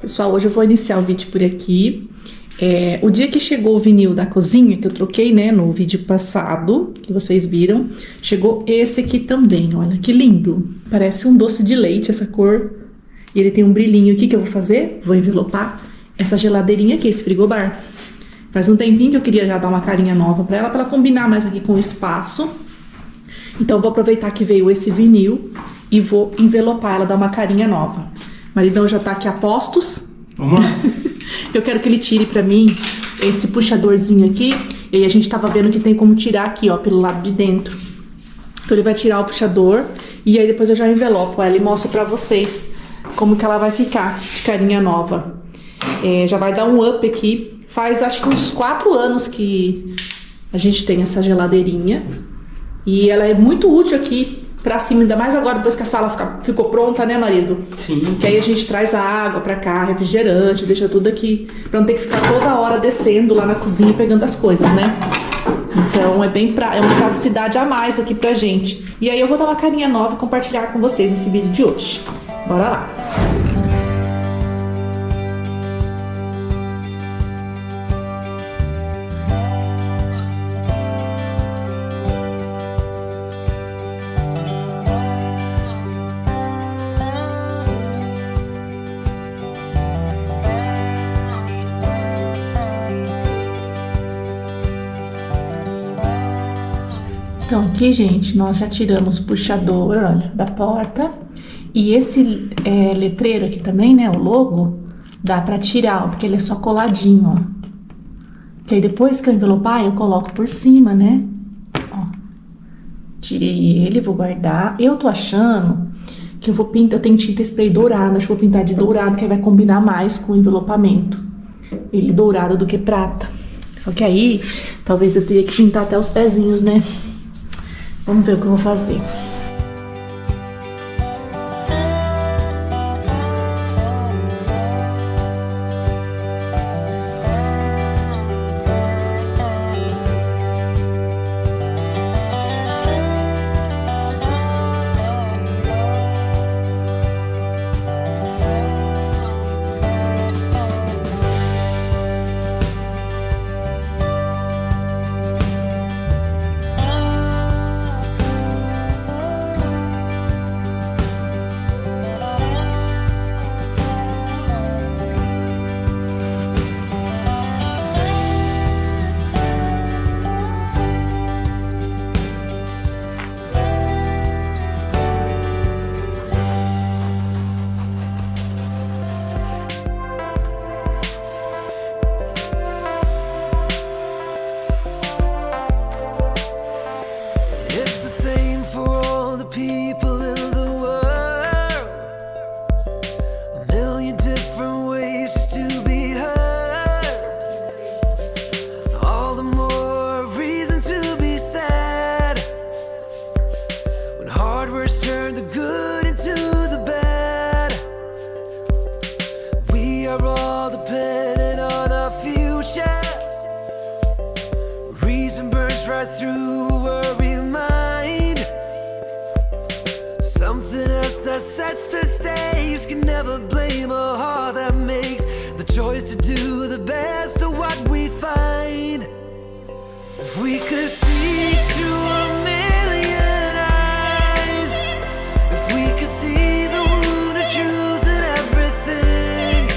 Pessoal, hoje eu vou iniciar o vídeo por aqui. O dia que chegou o vinil da cozinha, que eu troquei, né, no vídeo passado, que vocês viram, chegou esse aqui também, olha que lindo. Parece um doce de leite essa cor. E ele tem um brilhinho aqui que eu vou fazer, vou envelopar essa geladeirinha aqui, esse frigobar. Faz um tempinho que eu queria já dar uma carinha nova pra ela combinar mais aqui com o espaço. Então eu vou aproveitar que veio esse vinil e vou envelopar ela, dar uma carinha nova. O maridão já tá aqui a postos. Vamos lá. Eu quero que ele tire pra mim esse puxadorzinho aqui. E aí a gente tava vendo que tem como tirar aqui, ó, pelo lado de dentro. Então ele vai tirar o puxador e aí depois eu já envelopo ela e mostro pra vocês como que ela vai ficar de carinha nova. Já vai dar um up aqui. Faz acho que uns 4 anos que a gente tem essa geladeirinha. E ela é muito útil aqui pra cima, ainda mais agora depois que a sala ficou pronta, né, marido? Sim. Que aí a gente traz a água pra cá, refrigerante, deixa tudo aqui, pra não ter que ficar toda hora descendo lá na cozinha pegando as coisas, né? Então é uma praticidade a mais aqui pra gente. E aí eu vou dar uma carinha nova e compartilhar com vocês esse vídeo de hoje. Bora lá! Então aqui, gente, nós já tiramos o puxador, olha, da porta. E esse letreiro aqui também, né, o logo, dá pra tirar, ó, porque ele é só coladinho, ó. Que aí depois que eu envelopar, eu coloco por cima, né. Ó, tirei ele, vou guardar. Eu tô achando que eu vou pintar, eu tenho tinta spray dourada, acho que vou pintar de dourado, que aí vai combinar mais com o envelopamento. Ele dourado do que prata. Só que aí, talvez eu teria que pintar até os pezinhos, né. Vamos ver o que eu vou fazer. Sets the stage, can never blame a heart that makes the choice to do the best of what we find. If we could see through a million eyes, if we could see the wounded truth in everything,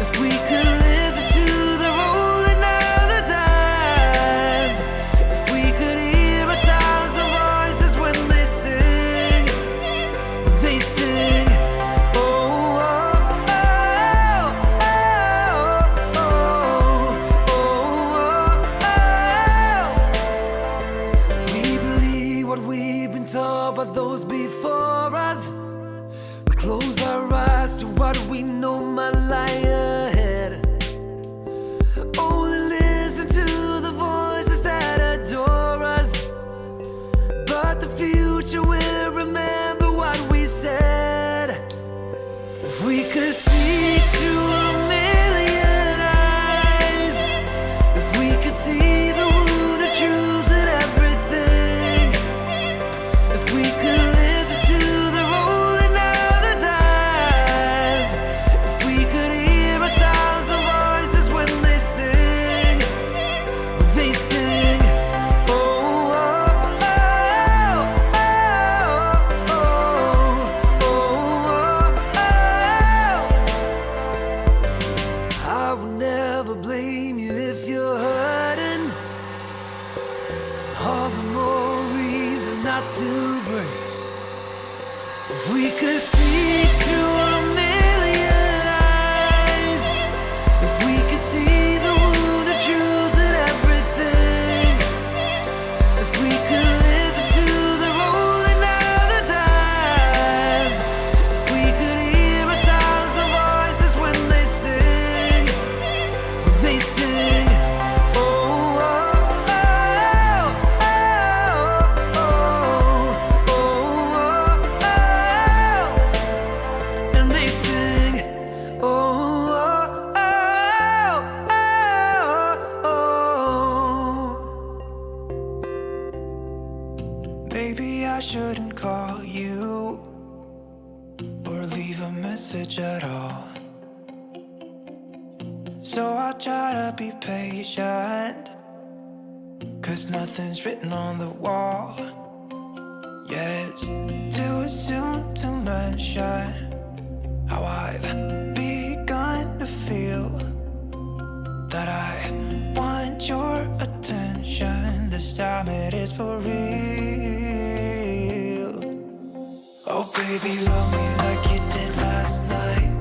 if we could listen to the rolling of the dimes, if we could hear 1,000 voices when they sing. They sing, oh, oh, oh, oh, oh, oh, oh. We believe what we've been taught by those before us. We close our eyes to what we know might lie ahead. Only listen to the voices that adore us. But the future will remember what we said. If we could see through a million eyes, if we could see the wounded truth in everything, if we could listen to the rolling of the dimes, if we all the more reason not to break. If we could see through a million eyes, if we could see the wounded truth in everything, if we could listen to the rolling of the tides, if we could hear 1,000 voices when they sing, oh, oh, oh, oh, oh, and they sing, oh, oh, oh, oh. Maybe I shouldn't call you or leave a message at all. So I'll try to be patient, 'cause nothing's written on the wall. Yeah, it's too soon to mention how I've begun to feel that I want your attention. This time it is for real. Oh baby, love me like you did last night.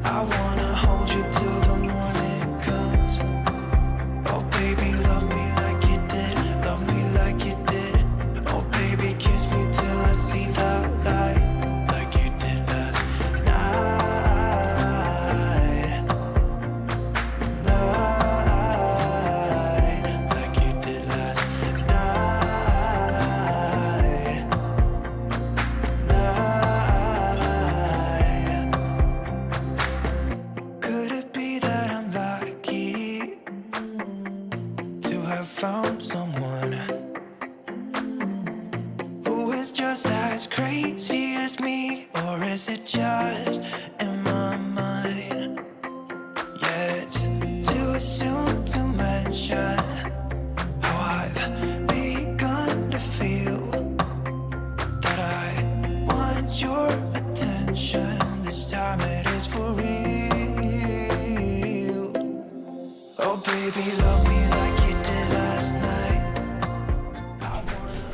I wanna hold you till the morning comes. Oh baby, love me like you did, love me like you did. Oh baby, kiss me till I see the light, like you did last night. Night, like you did last night. Night. Could it be that I'm lucky to have found someone who is just as crazy as me? Or is it just in my mind? Yeah, it's too soon to mention how I've begun to feel that I want your attention. This time it is for real. Oh baby, love me like you did last night.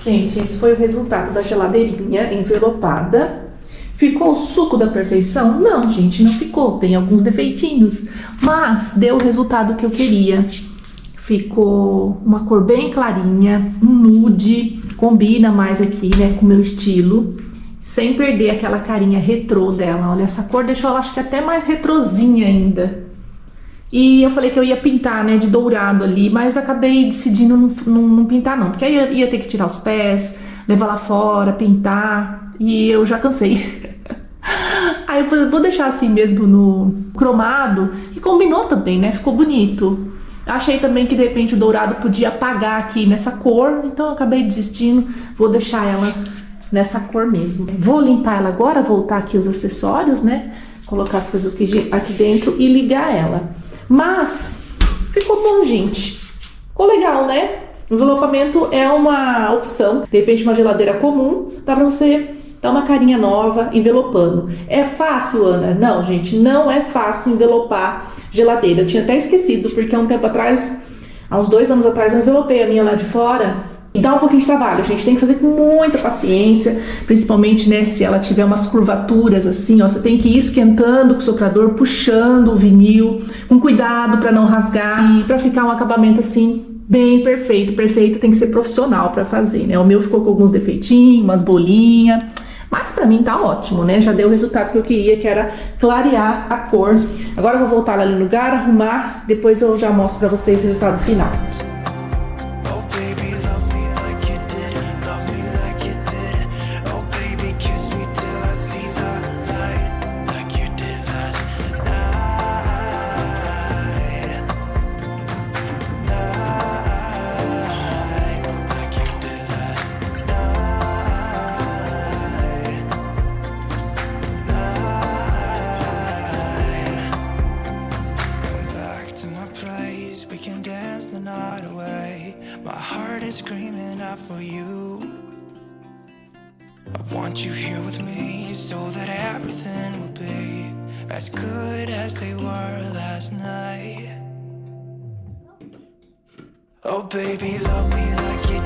Gente, esse foi o resultado da geladeirinha envelopada. Ficou o suco da perfeição? Não, gente, não ficou. Tem alguns defeitinhos, mas deu o resultado que eu queria. Ficou uma cor bem clarinha, um nude, combina mais aqui, né, com o meu estilo, sem perder aquela carinha retrô dela. Olha, essa cor deixou ela, acho que até mais retrozinha ainda. E eu falei que eu ia pintar, né, de dourado ali, mas acabei decidindo não pintar não, porque aí eu ia ter que tirar os pés, levar lá fora, pintar, e eu já cansei. Aí eu falei, vou deixar assim mesmo no cromado, que combinou também, né, ficou bonito. Achei também que de repente o dourado podia apagar aqui nessa cor, então eu acabei desistindo, vou deixar ela nessa cor mesmo. Vou limpar ela agora, voltar aqui os acessórios, né, colocar as coisas aqui dentro e ligar ela. Mas ficou bom, gente. Ficou legal, né? Envelopamento é uma opção. De repente uma geladeira comum, dá pra você dar uma carinha nova envelopando. É fácil, Ana? Não, gente, não é fácil envelopar geladeira. Eu tinha até esquecido, porque há um tempo atrás, há uns 2 anos atrás, eu envelopei a minha lá de fora. E dá um pouquinho de trabalho, a gente tem que fazer com muita paciência, principalmente, né, se ela tiver umas curvaturas assim, ó, você tem que ir esquentando com o soprador, puxando o vinil, com cuidado para não rasgar e para ficar um acabamento assim bem perfeito. Perfeito tem que ser profissional para fazer, né? O meu ficou com alguns defeitinhos, umas bolinhas, mas para mim tá ótimo, né? Já deu o resultado que eu queria, que era clarear a cor. Agora eu vou voltar ali no lugar, arrumar, depois eu já mostro para vocês o resultado final. For you, I want you here with me so that everything will be as good as they were last night. Oh baby, love me like you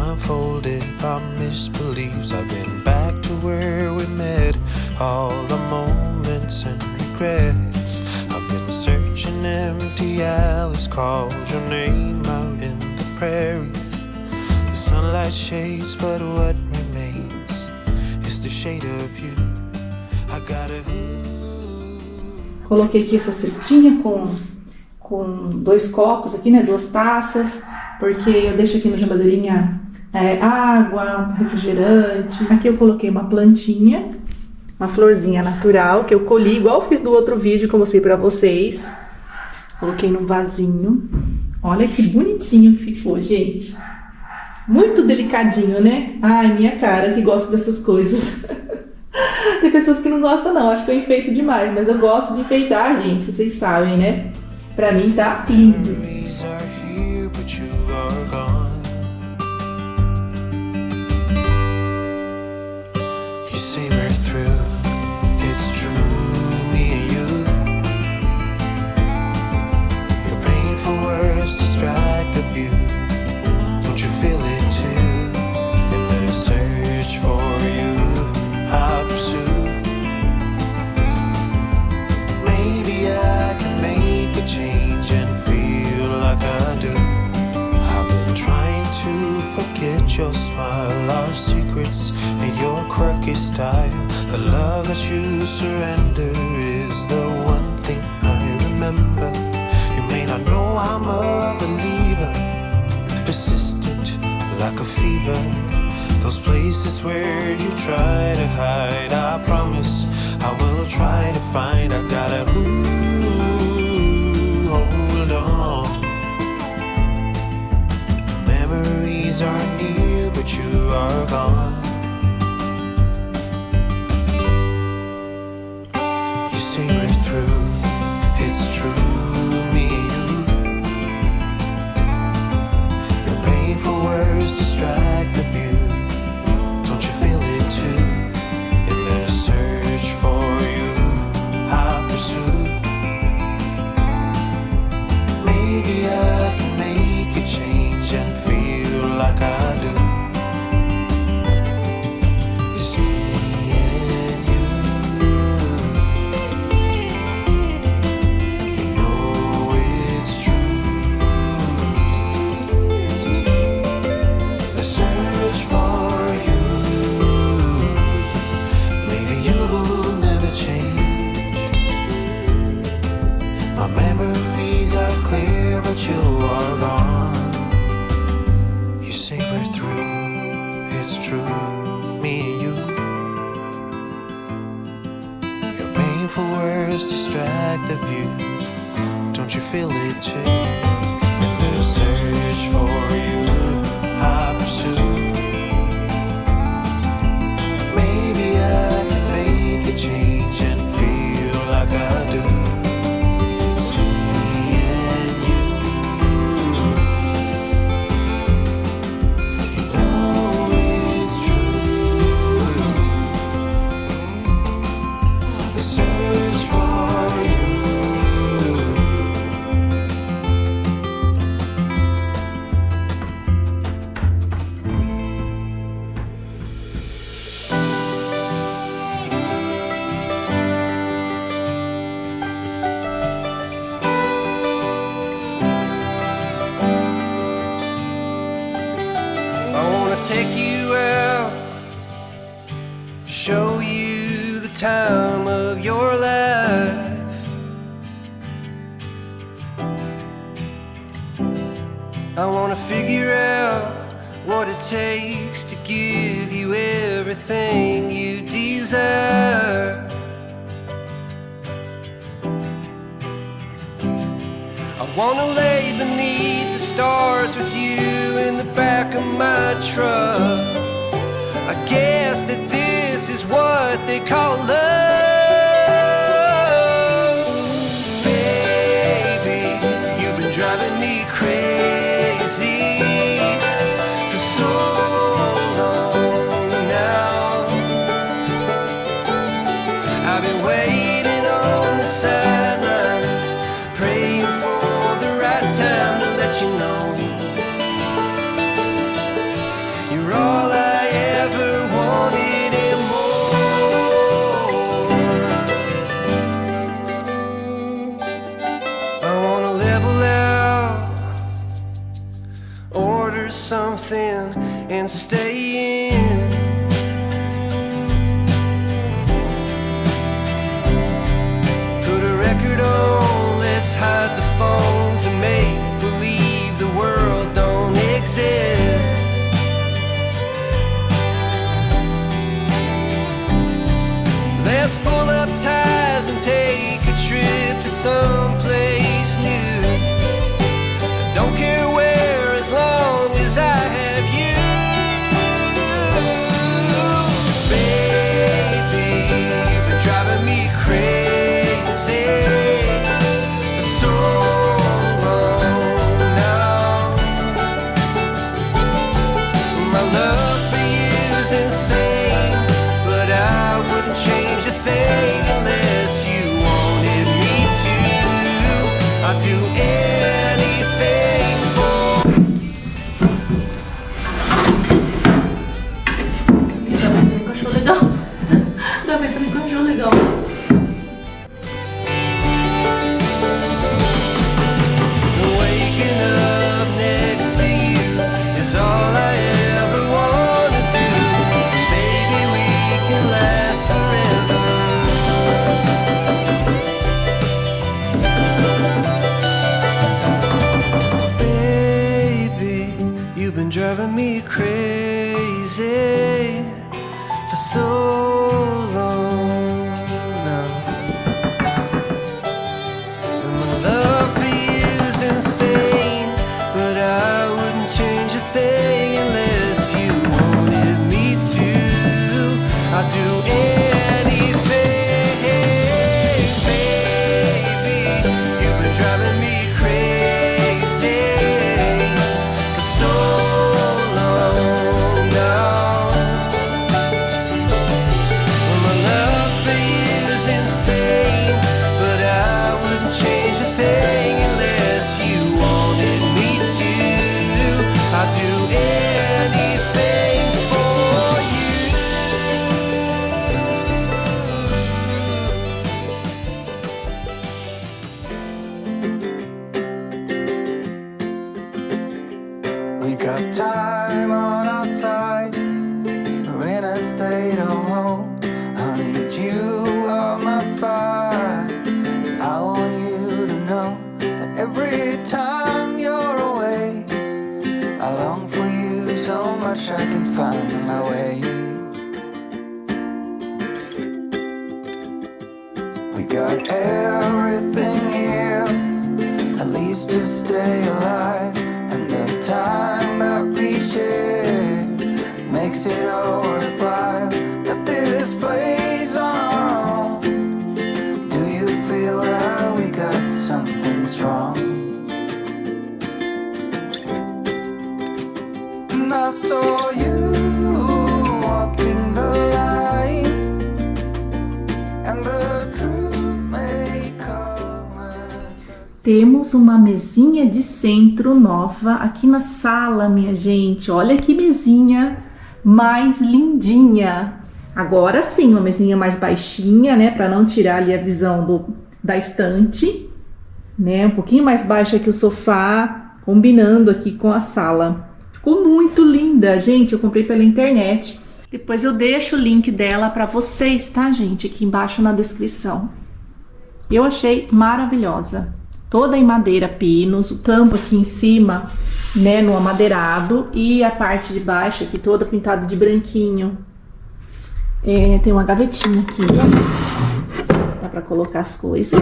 blindfolded by misbeliefs. I've been back to where we met, all the moments and regrets. I've been searching empty alleys, called your name out in the prairies. The sunlight shades, but what remains is the shade of you. I gotta... Coloquei aqui essa cestinha com 2 copos aqui, né, 2 taças, porque eu deixo aqui no geladeirinha água, refrigerante. Aqui eu coloquei uma plantinha, uma florzinha natural, que eu colhi, igual eu fiz do outro vídeo que eu mostrei pra vocês. Coloquei num vasinho. Olha que bonitinho que ficou, gente. Muito delicadinho, né? Ai, minha cara que gosta dessas coisas. Tem pessoas que não gostam não, acho que eu enfeito demais, mas eu gosto de enfeitar, gente, vocês sabem, né? Pra mim tá lindo. Your smile, our secrets, and your quirky style. The love that you surrender is the one thing I remember. You may not know I'm a believer, persistent like a fever. Those places where you try to hide, I promise I will try to find. I gotta hold on. Memories are near, but you are gone. You say we're through, it's true, me and you. Your painful words distract the view. Don't you feel it too? In their search for you, I pursue. Maybe I can make a change and feel like I do. It's me and you. You know it's true. The search for you. Maybe you will never change. My memories are clear, but you are gone. You say we're through, it's true, me and you. Your painful words distract the view. Don't you feel it too? In the search for you, I pursue. Maybe I can make a change and feel like I do. It's me and you. You know it's true. The search for you. I wanna take you out, show you the time of your life. I wanna figure out what it takes to give you everything you desire. I wanna lay beneath the stars with you in the back of my truck. I guess that this is what they call love. Baby, you've been driving me crazy for so long now. I've been waiting on the sidelines, praying for the right time to let you know You're all I ever wanted and more. I wanna level out, order something and stay in. Put a record on, let's hide the phones and make believe the world don't exist. Let's pull up ties and take a trip to someplace new. I don't care where, as long as I have you. Baby, you've been driving me crazy for so long now. My love for you's insane, but I wouldn't change a thing unless you wanted me to. I'd do anything for. Encaixou legal. Da Gaveta não encaixou legal. Waking up next to you is all I ever want to do. Baby, we can last forever. Baby, you've been driving me crazy for so long now. And my love for you's insane, but I wouldn't change a thing unless you wanted me to. I'd do anything. Baby, you've been driving me crazy for so long now. Well, my love for you's insane, but I wouldn't change a thing unless you wanted me to. I'd do anything for you. We got time on our side. We're in a state of home. I need you on my fire. I want you to know that every time you're away, I long for you so much I can find my way. We got everything here, at least to stay alive. And the time that we share makes it all worthwhile. Got this place on our own. Do you feel that we got something strong? And I saw you walking the line, and the truth may come as a Temos uma mesinha de centro nova aqui na sala, minha gente. Olha que mesinha mais lindinha. Agora sim, uma mesinha mais baixinha, né? Para não tirar ali a visão da estante, né? Um pouquinho mais baixa que o sofá, combinando aqui com a sala. Ficou muito linda, gente. Eu comprei pela internet. Depois eu deixo o link dela para vocês, tá, gente? Aqui embaixo na descrição. Eu achei maravilhosa. Toda em madeira pinos, o tampo aqui em cima, né, no amadeirado, e a parte de baixo aqui toda pintada de branquinho. Tem uma gavetinha aqui, ó. Dá pra colocar as coisas.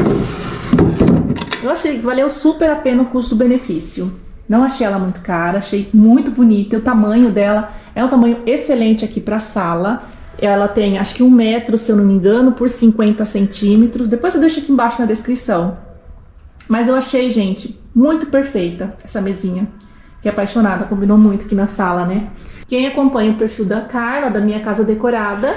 Eu achei que valeu super a pena o custo-benefício. Não achei ela muito cara, achei muito bonita. O tamanho dela é um tamanho excelente aqui pra sala. Ela tem, acho que 1 metro, se eu não me engano, por 50 centímetros. Depois eu deixo aqui embaixo na descrição. Mas eu achei, gente, muito perfeita essa mesinha. Fiquei apaixonada, combinou muito aqui na sala, né? Quem acompanha o perfil da Carla, da Minha Casa Decorada,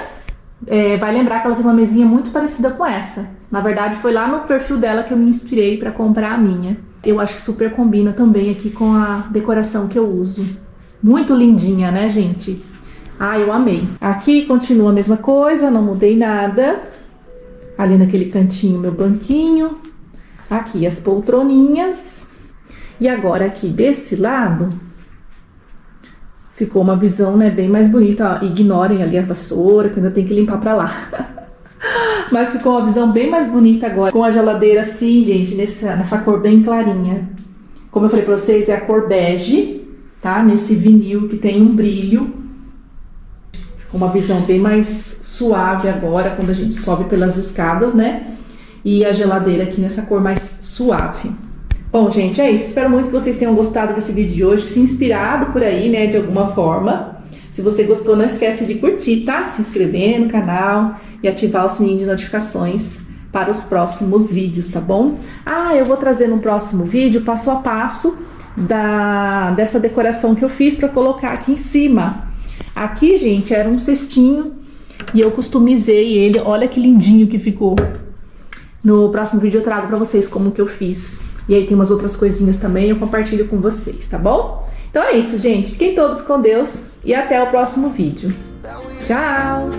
vai lembrar que ela tem uma mesinha muito parecida com essa. Na verdade, foi lá no perfil dela que eu me inspirei para comprar a minha. Eu acho que super combina também aqui com a decoração que eu uso. Muito lindinha, né, gente? Ah, eu amei. Aqui continua a mesma coisa, não mudei nada. Ali naquele cantinho, meu banquinho. Aqui as poltroninhas. E agora aqui desse lado, ficou uma visão, né, bem mais bonita. Ó, ignorem ali a vassoura, que eu ainda tenho que limpar pra lá. Mas ficou uma visão bem mais bonita agora. Com a geladeira assim, gente, nessa cor bem clarinha. Como eu falei pra vocês, é a cor bege, tá? Nesse vinil que tem um brilho. Uma visão bem mais suave agora, quando a gente sobe pelas escadas, né? E a geladeira aqui nessa cor mais suave. Bom, gente, é isso. Espero muito que vocês tenham gostado desse vídeo de hoje, se inspirado por aí, né, de alguma forma. Se você gostou, não esquece de curtir, tá? Se inscrever no canal e ativar o sininho de notificações para os próximos vídeos, tá bom? Ah, eu vou trazer no próximo vídeo passo a passo dessa decoração que eu fiz para colocar aqui em cima. Aqui, gente, era um cestinho e eu customizei ele. Olha que lindinho que ficou. No próximo vídeo eu trago pra vocês como que eu fiz. E aí tem umas outras coisinhas também, eu compartilho com vocês, tá bom? Então é isso, gente. Fiquem todos com Deus e até o próximo vídeo. Tchau!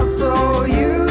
I saw you